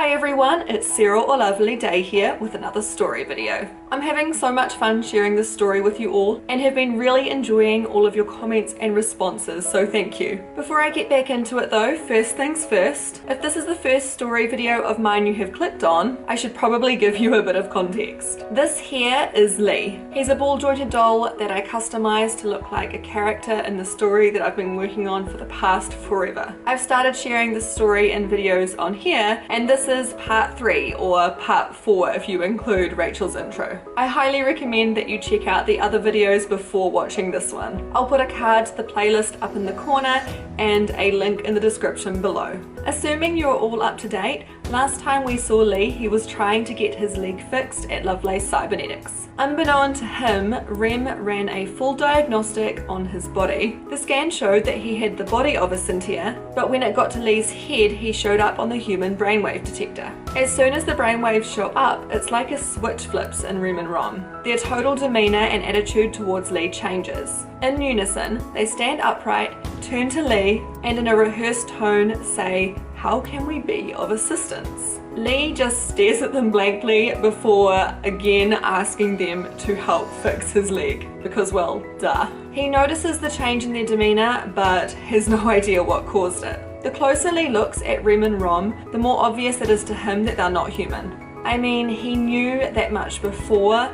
Hi everyone, it's Sarah or LavilyDay here with another story video. I'm having so much fun sharing this story with you all and have been really enjoying all of your comments and responses, so thank you. Before I get back into it though, first things first, if this is the first story video of mine you have clicked on, I should probably give you a bit of context. This here is Lee. He's a ball jointed doll that I customized to look like a character in the story that I've been working on for the past forever. I've started sharing this story in videos on here, and this is part 3 or part 4 if you include Rachel's intro. I highly recommend that you check out the other videos before watching this one. I'll put a card to the playlist up in the corner and a link in the description below. Assuming you're all up to date, last time we saw Lee, he was trying to get his leg fixed at Lovelace Cybernetics. Unbeknown to him, Rem ran a full diagnostic on his body. The scan showed that he had the body of a Cynthia, but when it got to Lee's head, he showed up on the human brainwave detector. As soon as the brainwaves show up, it's like a switch flips in Rem and Rom. Their total demeanor and attitude towards Lee changes. In unison, they stand upright, turn to Lee, and in a rehearsed tone say, "How can we be of assistance?" Lee just stares at them blankly before again asking them to help fix his leg, because well, duh. He notices the change in their demeanor, but has no idea what caused it. The closer Lee looks at Rem and Rom, the more obvious it is to him that they're not human. I mean, he knew that much before,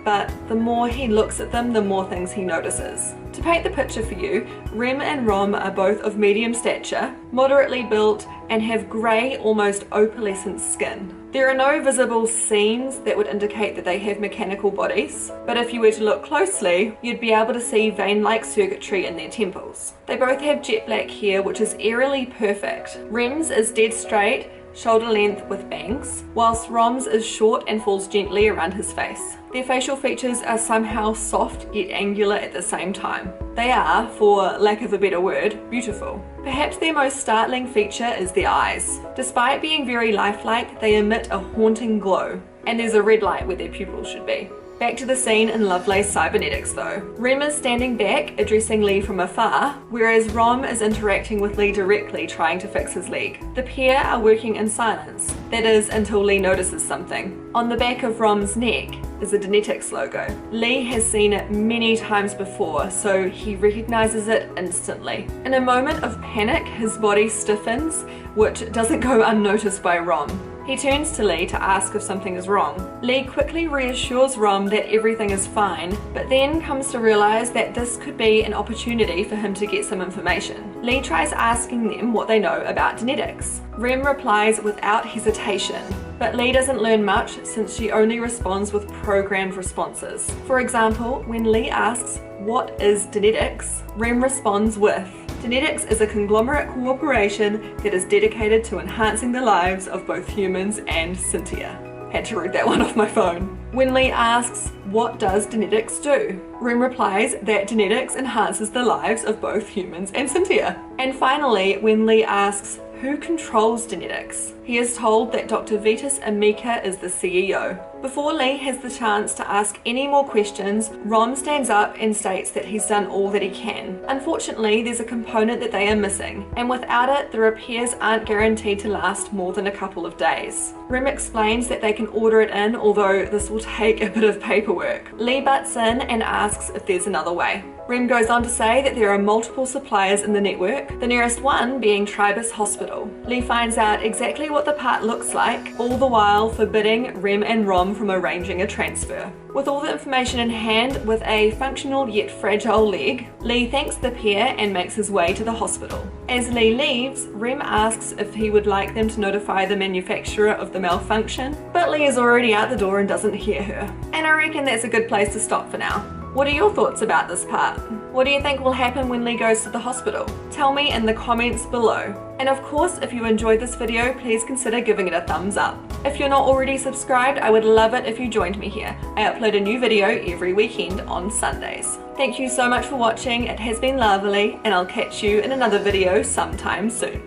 but the more he looks at them, the more things he notices. To paint the picture for you, Rem and Rom are both of medium stature, moderately built, and have grey, almost opalescent skin. There are no visible seams that would indicate that they have mechanical bodies, but if you were to look closely, you'd be able to see vein-like circuitry in their temples. They both have jet black hair, which is eerily perfect. Rem's is dead straight, shoulder length with bangs, whilst Rom's is short and falls gently around his face. Their facial features are somehow soft yet angular at the same time. They are, for lack of a better word, beautiful. Perhaps their most startling feature is their eyes. Despite being very lifelike, they emit a haunting glow, and there's a red light where their pupils should be. Back to the scene in Lovelace Cybernetics though. Rem is standing back, addressing Lee from afar, whereas Rom is interacting with Lee directly, trying to fix his leg. The pair are working in silence, that is, until Lee notices something. On the back of Rom's neck is a Dynetics logo. Lee has seen it many times before, so he recognizes it instantly. In a moment of panic, his body stiffens, which doesn't go unnoticed by Rom. He turns to Lee to ask if something is wrong. Lee quickly reassures Rom that everything is fine, but then comes to realize that this could be an opportunity for him to get some information. Lee tries asking them what they know about Dynetics. Rem replies without hesitation, but Lee doesn't learn much since she only responds with programmed responses. For example, when Lee asks, "What is Dynetics?" Rem responds with, "Dynetics is a conglomerate corporation that is dedicated to enhancing the lives of both humans and Cynthia." Had to read that one off my phone. When Lee asks, "What does Dynetics do?" Rem replies that Dynetics enhances the lives of both humans and Cynthia. And finally, when Lee asks, "Who controls Dynetics?" he is told that Dr. Vitas Amika is the CEO. Before Lee has the chance to ask any more questions, Rom stands up and states that he's done all that he can. Unfortunately, there's a component that they are missing, and without it, the repairs aren't guaranteed to last more than a couple of days. Rem explains that they can order it in, although this will take a bit of paperwork. Lee butts in and asks if there's another way. Rem goes on to say that there are multiple suppliers in the network, the nearest one being Tribus Hospital. Lee finds out exactly what the part looks like, all the while forbidding Rem and Rom from arranging a transfer. With all the information in hand, with a functional yet fragile leg, Lee thanks the pair and makes his way to the hospital. As Lee leaves, Rem asks if he would like them to notify the manufacturer of the malfunction, but Lee is already out the door and doesn't hear her. And I reckon that's a good place to stop for now. What are your thoughts about this part? What do you think will happen when Lee goes to the hospital? Tell me in the comments below. And of course, if you enjoyed this video, please consider giving it a thumbs up. If you're not already subscribed, I would love it if you joined me here. I upload a new video every weekend on Sundays. Thank you so much for watching. It has been lovely, and I'll catch you in another video sometime soon.